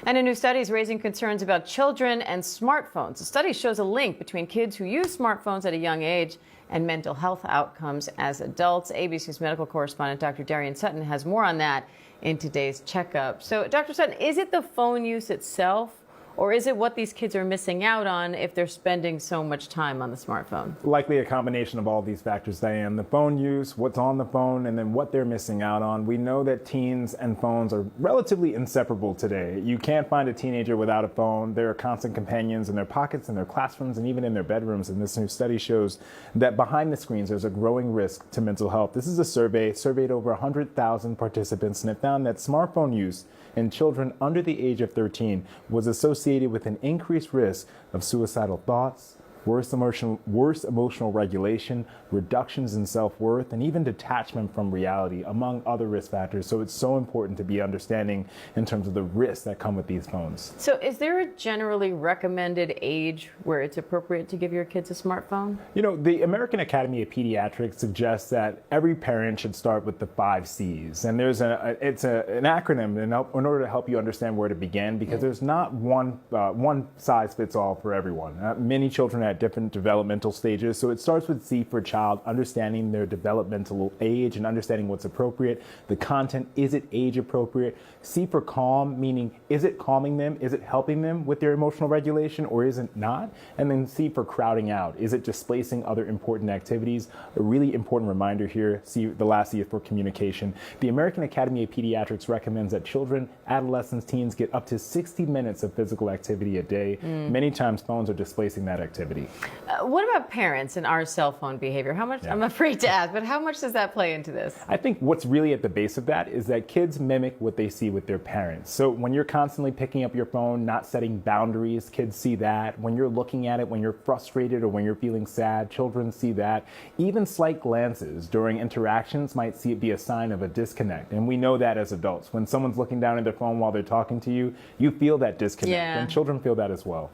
And a new study is raising concerns about children and smartphones. The study shows a link between kids who use smartphones at a young age and mental health outcomes as adults. ABC's medical correspondent, Dr. Darian Sutton, has more on that in today's checkup. So, Dr. Sutton, is it the phone use itself, or is it what these kids are missing out on if they're spending so much time on the smartphone? Likely a combination of all these factors, Diane. The phone use, what's on the phone, and then what they're missing out on. We know that teens and phones are relatively inseparable today. You can't find a teenager without a phone. They're constant companions in their pockets, in their classrooms, and even in their bedrooms. And this new study shows that behind the screens, there's a growing risk to mental health. This is a surveyed over 100,000 participants, and it found that smartphone use in children under the age of 13 was associated with an increased risk of suicidal thoughts, worse emotional regulation, reductions in self-worth, and even detachment from reality, among other risk factors. So it's so important to be understanding in terms of the risks that come with these phones. So is there a generally recommended age where it's appropriate to give your kids a smartphone? You know, the American Academy of Pediatrics suggests that every parent should start with the 5 C's. And there's an acronym in order to help you understand where to begin, because there's not one size fits all for everyone. Many children at different developmental stages. So it starts with C for child, understanding their developmental age and understanding what's appropriate. The content, is it age appropriate? C for calm, meaning is it calming them? Is it helping them with their emotional regulation, or is it not? And then C for crowding out. Is it displacing other important activities? A really important reminder here, C, the last C is for communication. The American Academy of Pediatrics recommends that children, adolescents, teens get up to 60 minutes of physical activity a day. Many times phones are displacing that activity. What about parents and our cell phone behavior? How much, I'm afraid to ask, but how much does that play into this? I think what's really at the base of that is that kids mimic what they see with their parents. So when you're constantly picking up your phone, not setting boundaries, kids see that. When you're looking at it, when you're frustrated or when you're feeling sad, children see that. Even slight glances during interactions might be a sign of a disconnect. And we know that as adults. When someone's looking down at their phone while they're talking to you, you feel that disconnect. And children feel that as well.